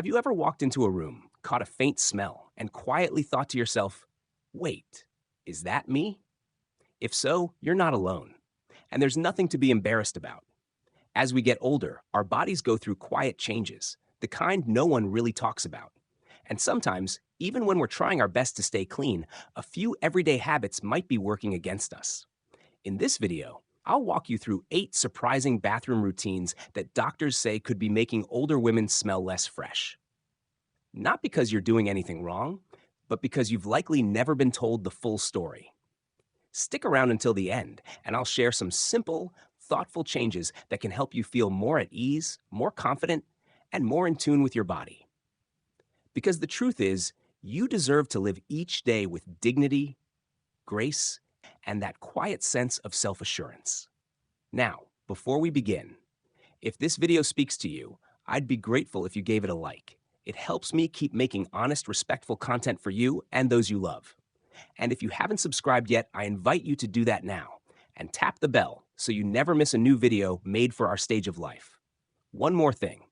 Have you ever walked into a room, caught a faint smell, and quietly thought to yourself, wait, is that me? If so, you're not alone. And there's nothing to be embarrassed about. As we get older, our bodies go through quiet changes, the kind no one really talks about. And sometimes, even when we're trying our best to stay clean, a few everyday habits might be working against us. In this video, I'll walk you through 8 surprising bathroom routines that doctors say could be making older women smell less fresh. Not because you're doing anything wrong, but because you've likely never been told the full story. Stick around until the end, and I'll share some simple, thoughtful changes that can help you feel more at ease, more confident, and more in tune with your body. Because the truth is, you deserve to live each day with dignity, grace, and that quiet sense of self-assurance. Now, before we begin, if this video speaks to you, I'd be grateful if you gave it a like. It helps me keep making honest, respectful content for you and those you love. And if you haven't subscribed yet, I invite you to do that now and tap the bell so you never miss a new video made for our stage of life. One more thing,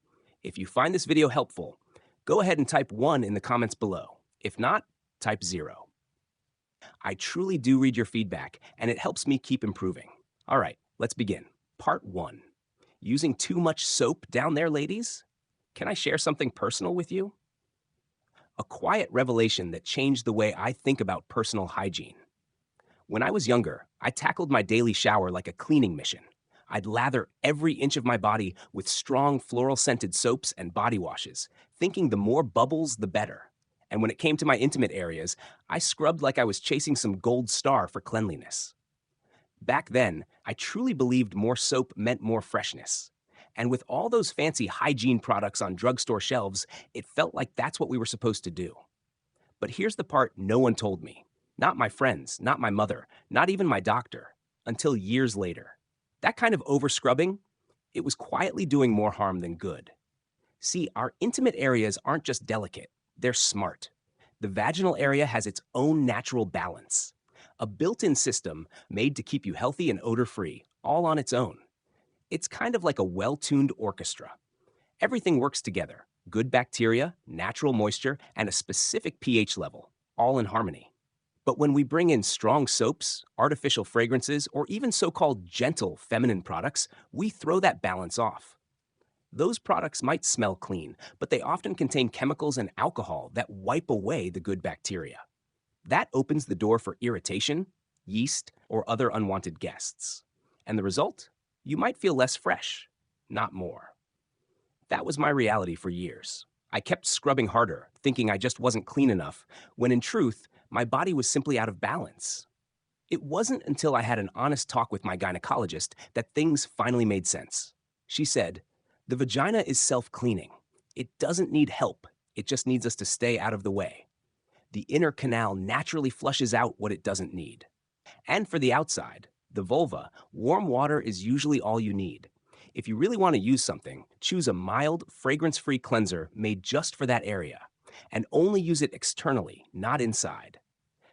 if you find this video helpful, go ahead and type 1 in the comments below. If not, type 0. I truly do read your feedback, and it helps me keep improving. All right, let's begin. Part 1. Using too much soap down there, ladies? Can I share something personal with you? A quiet revelation that changed the way I think about personal hygiene. When I was younger, I tackled my daily shower like a cleaning mission. I'd lather every inch of my body with strong floral-scented soaps and body washes, thinking the more bubbles, the better. And when it came to my intimate areas, I scrubbed like I was chasing some gold star for cleanliness. Back then, I truly believed more soap meant more freshness. And with all those fancy hygiene products on drugstore shelves, it felt like that's what we were supposed to do. But here's the part no one told me. Not my friends, not my mother, not even my doctor, until years later. That kind of over-scrubbing, it was quietly doing more harm than good. See, our intimate areas aren't just delicate, they're smart. The vaginal area has its own natural balance. A built-in system made to keep you healthy and odor-free, all on its own. It's kind of like a well-tuned orchestra. Everything works together. Good bacteria, natural moisture, and a specific pH level, all in harmony. But when we bring in strong soaps, artificial fragrances, or even so-called gentle feminine products, we throw that balance off. Those products might smell clean, but they often contain chemicals and alcohol that wipe away the good bacteria. That opens the door for irritation, yeast, or other unwanted guests. And the result? You might feel less fresh, not more. That was my reality for years. I kept scrubbing harder, thinking I just wasn't clean enough, when in truth, my body was simply out of balance. It wasn't until I had an honest talk with my gynecologist that things finally made sense. She said, "The vagina is self-cleaning. It doesn't need help. It just needs us to stay out of the way. The inner canal naturally flushes out what it doesn't need. And for the outside, the vulva, warm water is usually all you need. If you really want to use something, choose a mild, fragrance-free cleanser made just for that area, and only use it externally, not inside.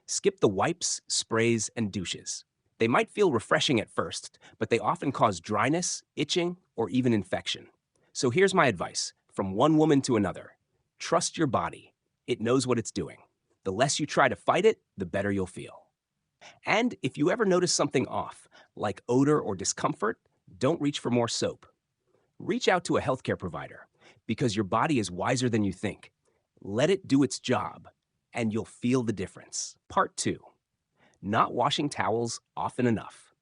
Skip the wipes, sprays, and douches. They might feel refreshing at first, but they often cause dryness, itching, or even infection. So here's my advice, from one woman to another. Trust your body. It knows what it's doing. The less you try to fight it, the better you'll feel. And if you ever notice something off, like odor or discomfort, don't reach for more soap. Reach out to a healthcare provider, because your body is wiser than you think. Let it do its job, and you'll feel the difference. Part 2. Not washing towels often enough.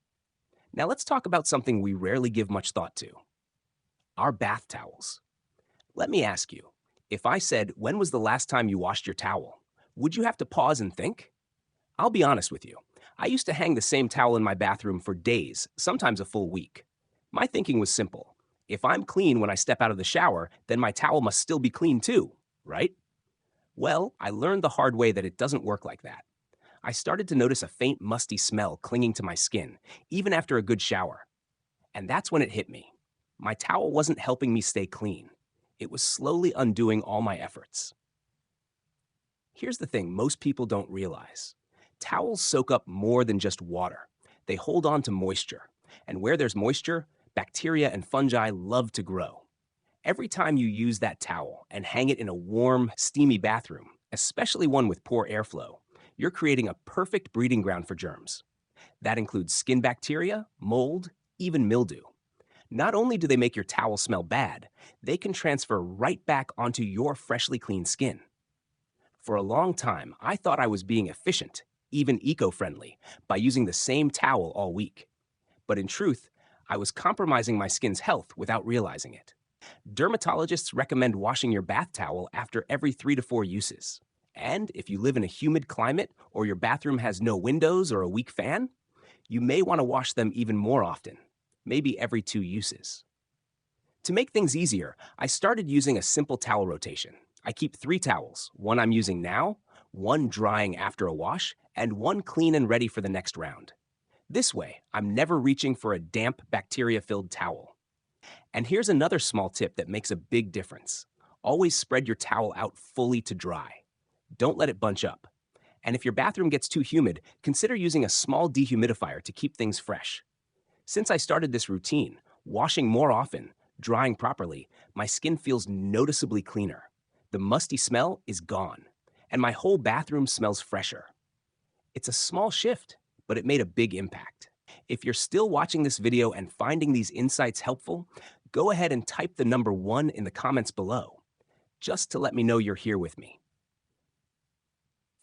Now let's talk about something we rarely give much thought to. Our bath towels. Let me ask you, if I said, when was the last time you washed your towel? Would you have to pause and think? I'll be honest with you. I used to hang the same towel in my bathroom for days, sometimes a full week. My thinking was simple. If I'm clean when I step out of the shower, then my towel must still be clean too, right? Well, I learned the hard way that it doesn't work like that. I started to notice a faint musty smell clinging to my skin, even after a good shower. And that's when it hit me. My towel wasn't helping me stay clean. It was slowly undoing all my efforts. Here's the thing most people don't realize. Towels soak up more than just water. They hold on to moisture. And where there's moisture, bacteria and fungi love to grow. Every time you use that towel and hang it in a warm, steamy bathroom, especially one with poor airflow, you're creating a perfect breeding ground for germs. That includes skin bacteria, mold, even mildew. Not only do they make your towel smell bad, they can transfer right back onto your freshly clean skin. For a long time, I thought I was being efficient, even eco-friendly, by using the same towel all week. But in truth, I was compromising my skin's health without realizing it. Dermatologists recommend washing your bath towel after every 3 to 4 uses. And if you live in a humid climate or your bathroom has no windows or a weak fan, you may want to wash them even more often, maybe every 2 uses. To make things easier, I started using a simple towel rotation. I keep 3 towels, one I'm using now, one drying after a wash, and one clean and ready for the next round. This way, I'm never reaching for a damp, bacteria-filled towel. And here's another small tip that makes a big difference. Always spread your towel out fully to dry. Don't let it bunch up. And if your bathroom gets too humid, consider using a small dehumidifier to keep things fresh. Since I started this routine, washing more often, drying properly, my skin feels noticeably cleaner. The musty smell is gone, and my whole bathroom smells fresher. It's a small shift, but it made a big impact. If you're still watching this video and finding these insights helpful, go ahead and type the number 1 in the comments below, just to let me know you're here with me.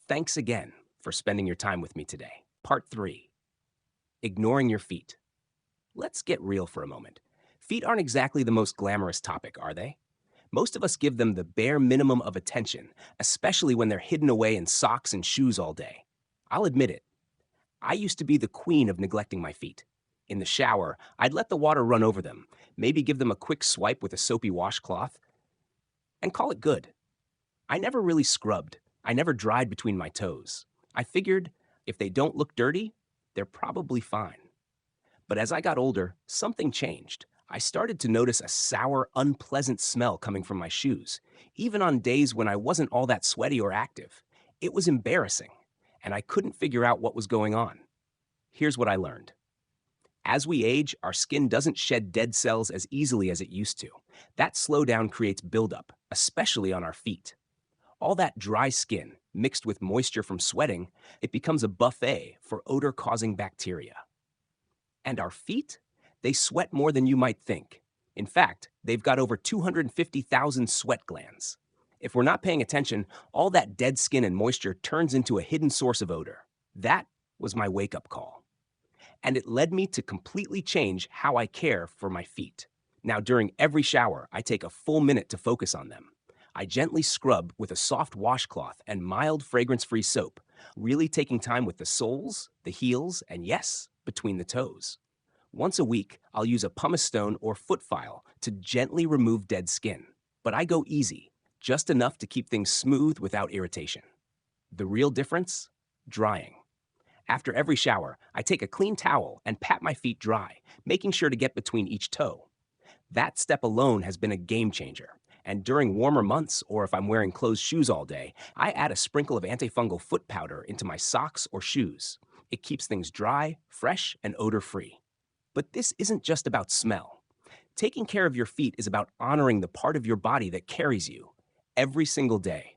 Thanks again for spending your time with me today. Part 3, ignoring your feet. Let's get real for a moment. Feet aren't exactly the most glamorous topic, are they? Most of us give them the bare minimum of attention, especially when they're hidden away in socks and shoes all day. I'll admit it. I used to be the queen of neglecting my feet. In the shower, I'd let the water run over them, maybe give them a quick swipe with a soapy washcloth, and call it good. I never really scrubbed. I never dried between my toes. I figured if they don't look dirty, they're probably fine. But as I got older, something changed. I started to notice a sour, unpleasant smell coming from my shoes, even on days when I wasn't all that sweaty or active. It was embarrassing, and I couldn't figure out what was going on. Here's what I learned. As we age, our skin doesn't shed dead cells as easily as it used to. That slowdown creates buildup, especially on our feet. All that dry skin, mixed with moisture from sweating, it becomes a buffet for odor-causing bacteria. And our feet? They sweat more than you might think. In fact, they've got over 250,000 sweat glands. If we're not paying attention, all that dead skin and moisture turns into a hidden source of odor. That was my wake-up call. And it led me to completely change how I care for my feet. Now, during every shower, I take a full minute to focus on them. I gently scrub with a soft washcloth and mild fragrance-free soap, really taking time with the soles, the heels, and yes, between the toes. Once a week, I'll use a pumice stone or foot file to gently remove dead skin. But I go easy, just enough to keep things smooth without irritation. The real difference? Drying. After every shower, I take a clean towel and pat my feet dry, making sure to get between each toe. That step alone has been a game changer. And during warmer months, or if I'm wearing closed shoes all day, I add a sprinkle of antifungal foot powder into my socks or shoes. It keeps things dry, fresh, and odor-free. But this isn't just about smell. Taking care of your feet is about honoring the part of your body that carries you every single day.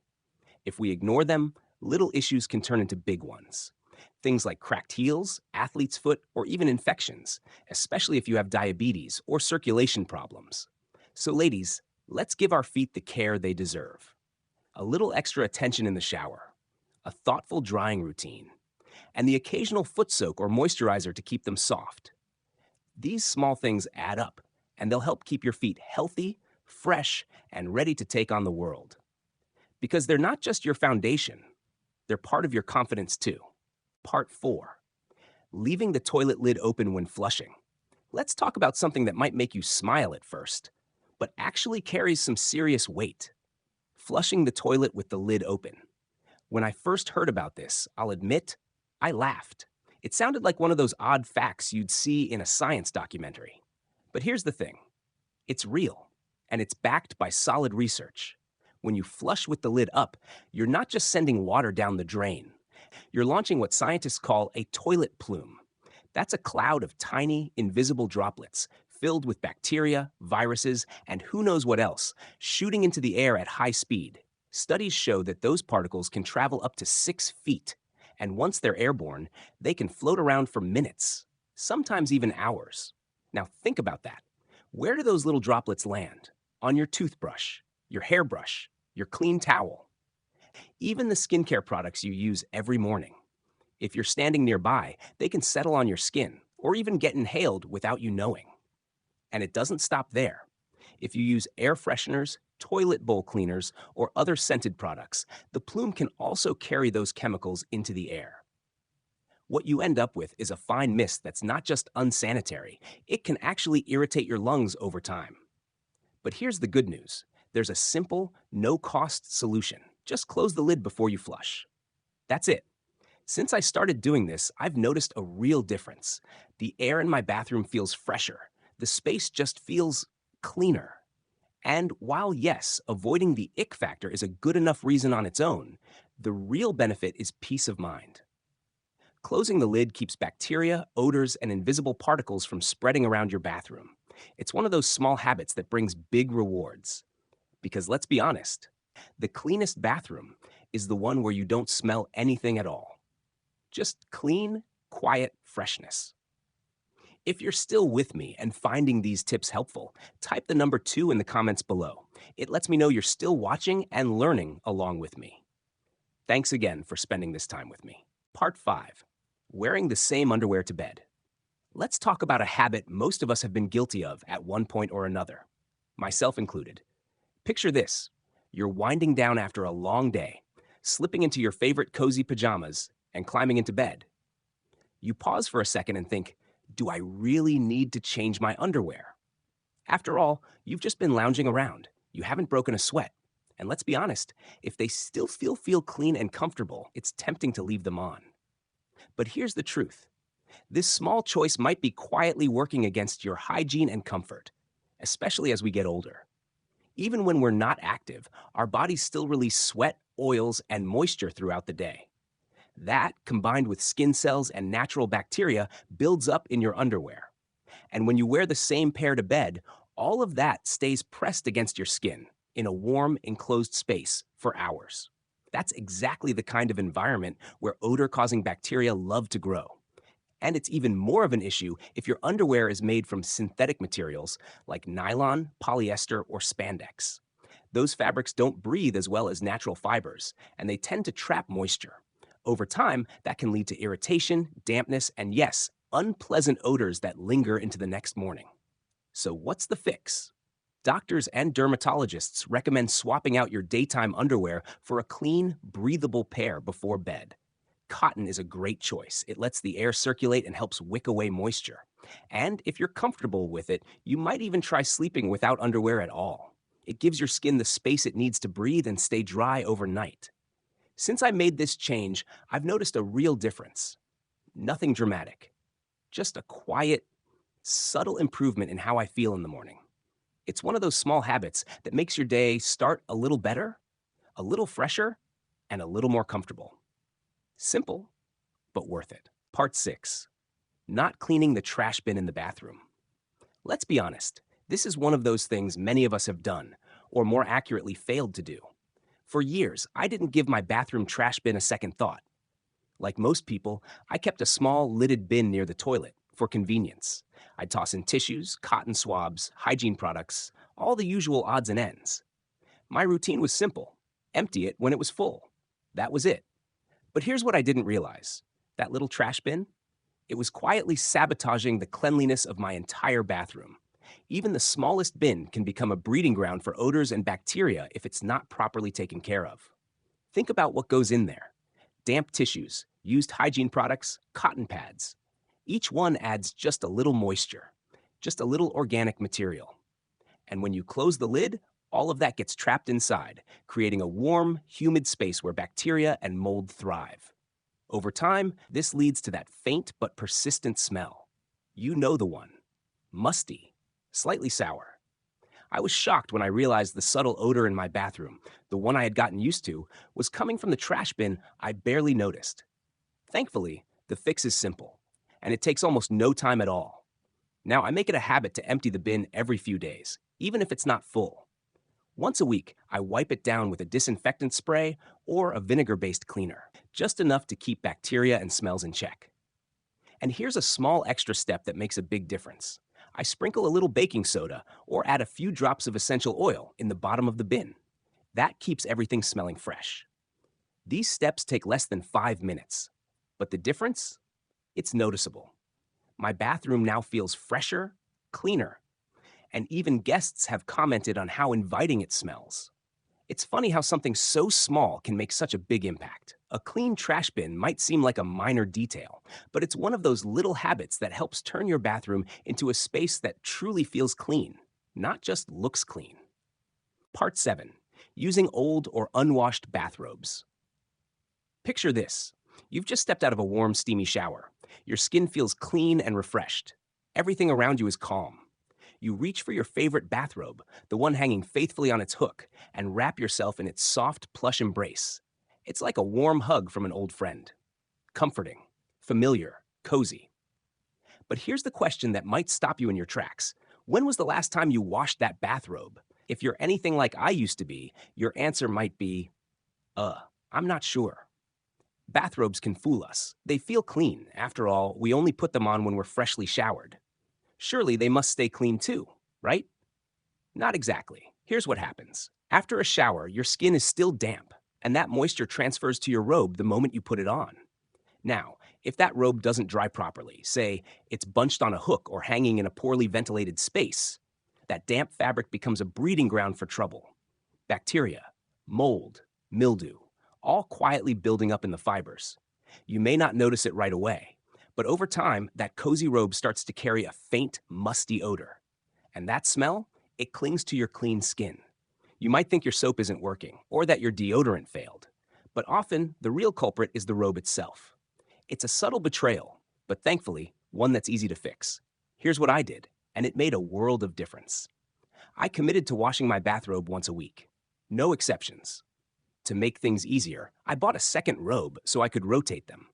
If we ignore them, little issues can turn into big ones. Things like cracked heels, athlete's foot, or even infections, especially if you have diabetes or circulation problems. So ladies, let's give our feet the care they deserve. A little extra attention in the shower, a thoughtful drying routine, and the occasional foot soak or moisturizer to keep them soft. These small things add up, and they'll help keep your feet healthy, fresh, and ready to take on the world. Because they're not just your foundation, they're part of your confidence too. Part 4, leaving the toilet lid open when flushing. Let's talk about something that might make you smile at first, but actually carries some serious weight. Flushing the toilet with the lid open. When I first heard about this, I'll admit, I laughed. It sounded like one of those odd facts you'd see in a science documentary. But here's the thing. It's real, and it's backed by solid research. When you flush with the lid up, you're not just sending water down the drain. You're launching what scientists call a toilet plume. That's a cloud of tiny, invisible droplets filled with bacteria, viruses, and who knows what else, shooting into the air at high speed. Studies show that those particles can travel up to 6 feet, and once they're airborne, they can float around for minutes, sometimes even hours. Now think about that. Where do those little droplets land? On your toothbrush, your hairbrush, your clean towel, even the skincare products you use every morning. If you're standing nearby, they can settle on your skin or even get inhaled without you knowing. And it doesn't stop there. If you use air fresheners, toilet bowl cleaners, or other scented products, the plume can also carry those chemicals into the air. What you end up with is a fine mist that's not just unsanitary, it can actually irritate your lungs over time. But here's the good news. There's a simple, no-cost solution. Just close the lid before you flush. That's it. Since I started doing this, I've noticed a real difference. The air in my bathroom feels fresher. The space just feels cleaner. And while, yes, avoiding the ick factor is a good enough reason on its own, the real benefit is peace of mind. Closing the lid keeps bacteria, odors, and invisible particles from spreading around your bathroom. It's one of those small habits that brings big rewards. Because let's be honest, the cleanest bathroom is the one where you don't smell anything at all. Just clean, quiet freshness. If you're still with me and finding these tips helpful, type the number 2 in the comments below. It lets me know you're still watching and learning along with me. Thanks again for spending this time with me. Part 5. Wearing the same underwear to bed. Let's talk about a habit most of us have been guilty of at one point or another, myself included. Picture this. You're winding down after a long day, slipping into your favorite cozy pajamas, and climbing into bed. You pause for a second and think, do I really need to change my underwear? After all, you've just been lounging around. You haven't broken a sweat. And let's be honest, if they still feel clean and comfortable, it's tempting to leave them on. But here's the truth. This small choice might be quietly working against your hygiene and comfort, especially as we get older. Even when we're not active, our bodies still release sweat, oils, and moisture throughout the day. That, combined with skin cells and natural bacteria, builds up in your underwear. And when you wear the same pair to bed, all of that stays pressed against your skin in a warm, enclosed space for hours. That's exactly the kind of environment where odor-causing bacteria love to grow. And it's even more of an issue if your underwear is made from synthetic materials like nylon, polyester, or spandex. Those fabrics don't breathe as well as natural fibers, and they tend to trap moisture. Over time, that can lead to irritation, dampness, and yes, unpleasant odors that linger into the next morning. So what's the fix? Doctors and dermatologists recommend swapping out your daytime underwear for a clean, breathable pair before bed. Cotton is a great choice. It lets the air circulate and helps wick away moisture. And if you're comfortable with it, you might even try sleeping without underwear at all. It gives your skin the space it needs to breathe and stay dry overnight. Since I made this change, I've noticed a real difference. Nothing dramatic. Just a quiet, subtle improvement in how I feel in the morning. It's one of those small habits that makes your day start a little better, a little fresher, and a little more comfortable. Simple, but worth it. Part 6. Not cleaning the trash bin in the bathroom. Let's be honest, this is one of those things many of us have done, or more accurately, failed to do. For years, I didn't give my bathroom trash bin a second thought. Like most people, I kept a small, lidded bin near the toilet for convenience. I'd toss in tissues, cotton swabs, hygiene products, all the usual odds and ends. My routine was simple. Empty it when it was full. That was it. But here's what I didn't realize. That little trash bin? It was quietly sabotaging the cleanliness of my entire bathroom. Even the smallest bin can become a breeding ground for odors and bacteria if it's not properly taken care of. Think about what goes in there. Damp tissues, used hygiene products, cotton pads. Each one adds just a little moisture, just a little organic material. And when you close the lid, all of that gets trapped inside, creating a warm, humid space where bacteria and mold thrive. Over time, this leads to that faint but persistent smell. You know the one. Musty, slightly sour. I was shocked when I realized the subtle odor in my bathroom, the one I had gotten used to, was coming from the trash bin I barely noticed. Thankfully, the fix is simple, and it takes almost no time at all. Now, I make it a habit to empty the bin every few days, even if it's not full. Once a week, I wipe it down with a disinfectant spray or a vinegar-based cleaner, just enough to keep bacteria and smells in check. And here's a small extra step that makes a big difference. I sprinkle a little baking soda or add a few drops of essential oil in the bottom of the bin. That keeps everything smelling fresh. These steps take less than 5 minutes. But the difference? It's noticeable. My bathroom now feels fresher, cleaner, and even guests have commented on how inviting it smells. It's funny how something so small can make such a big impact. A clean trash bin might seem like a minor detail, but it's one of those little habits that helps turn your bathroom into a space that truly feels clean, not just looks clean. Part 7. Using old or unwashed bathrobes. Picture this. You've just stepped out of a warm, steamy shower. Your skin feels clean and refreshed. Everything around you is calm. You reach for your favorite bathrobe, the one hanging faithfully on its hook, and wrap yourself in its soft, plush embrace. It's like a warm hug from an old friend. Comforting, familiar, cozy. But here's the question that might stop you in your tracks. When was the last time you washed that bathrobe? If you're anything like I used to be, your answer might be, I'm not sure. Bathrobes can fool us. They feel clean. After all, we only put them on when we're freshly showered. Surely they must stay clean too, right? Not exactly. Here's what happens. After a shower, your skin is still damp, and that moisture transfers to your robe the moment you put it on. Now, if that robe doesn't dry properly, say it's bunched on a hook or hanging in a poorly ventilated space, that damp fabric becomes a breeding ground for trouble. Bacteria, mold, mildew, all quietly building up in the fibers. You may not notice it right away, but over time, that cozy robe starts to carry a faint, musty odor. And that smell, it clings to your clean skin. You might think your soap isn't working, or that your deodorant failed. But often, the real culprit is the robe itself. It's a subtle betrayal, but thankfully, one that's easy to fix. Here's what I did, and it made a world of difference. I committed to washing my bathrobe once a week. No exceptions. To make things easier, I bought a second robe so I could rotate them.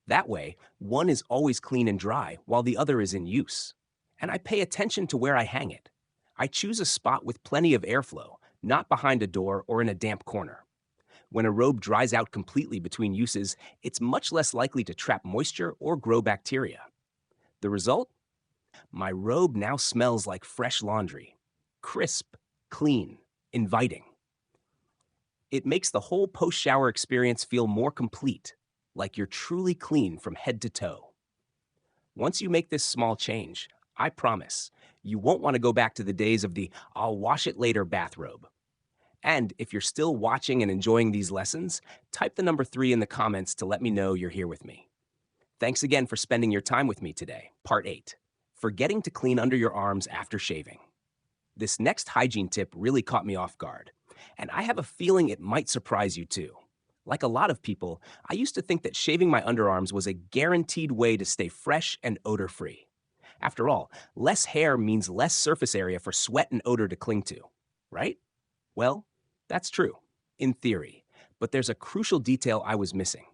That way, one is always clean and dry while the other is in use. And I pay attention to where I hang it. I choose a spot with plenty of airflow, not behind a door or in a damp corner. When a robe dries out completely between uses, it's much less likely to trap moisture or grow bacteria. The result? My robe now smells like fresh laundry. Crisp, clean, inviting. It makes the whole post-shower experience feel more complete, like you're truly clean from head to toe. Once you make this small change, I promise, you won't want to go back to the days of the I'll wash it later bathrobe. And if you're still watching and enjoying these lessons, type the number 3 in the comments to let me know you're here with me. Thanks again for spending your time with me today. Part 8. Forgetting to clean under your arms after shaving. This next hygiene tip really caught me off guard, and I have a feeling it might surprise you too. Like a lot of people, I used to think that shaving my underarms was a guaranteed way to stay fresh and odor-free. After all, less hair means less surface area for sweat and odor to cling to, right? Well, that's true, in theory, but there's a crucial detail I was missing.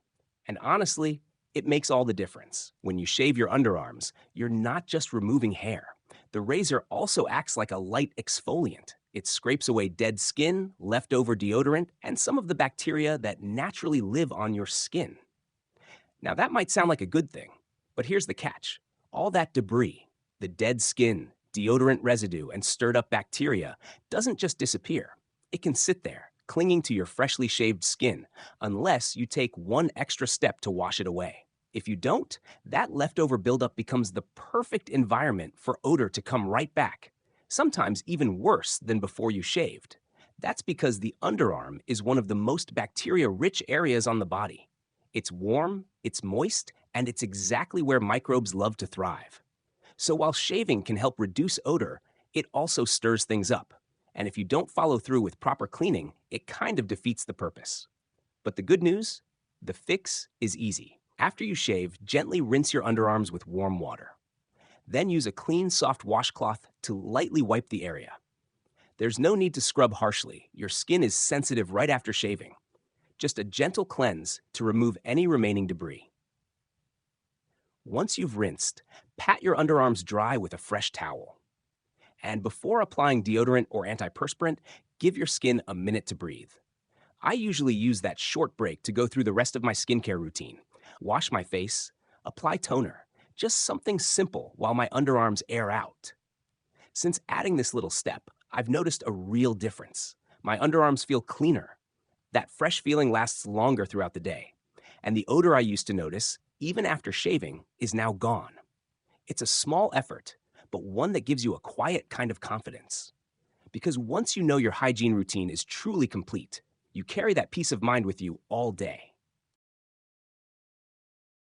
And honestly, it makes all the difference. When you shave your underarms, you're not just removing hair. The razor also acts like a light exfoliant. It scrapes away dead skin, leftover deodorant, and some of the bacteria that naturally live on your skin. Now that might sound like a good thing, but here's the catch. All that debris, the dead skin, deodorant residue, and stirred up bacteria doesn't just disappear. It can sit there, clinging to your freshly shaved skin, unless you take one extra step to wash it away. If you don't, that leftover buildup becomes the perfect environment for odor to come right back, sometimes even worse than before you shaved. That's because the underarm is one of the most bacteria-rich areas on the body. It's warm, it's moist, and it's exactly where microbes love to thrive. So while shaving can help reduce odor, it also stirs things up. And if you don't follow through with proper cleaning, it kind of defeats the purpose. But the good news? The fix is easy. After you shave, gently rinse your underarms with warm water. Then use a clean, soft washcloth to lightly wipe the area. There's no need to scrub harshly. Your skin is sensitive right after shaving. Just a gentle cleanse to remove any remaining debris. Once you've rinsed, Pat your underarms dry with a fresh towel. And before applying deodorant or antiperspirant, give your skin a minute to breathe. I usually use that short break to go through the rest of my skincare routine. Wash my face, apply toner, just something simple while my underarms air out. Since adding this little step, I've noticed a real difference. My underarms feel cleaner. That fresh feeling lasts longer throughout the day. And the odor I used to notice, even after shaving, is now gone. It's a small effort, but one that gives you a quiet kind of confidence. Because once you know your hygiene routine is truly complete, you carry that peace of mind with you all day.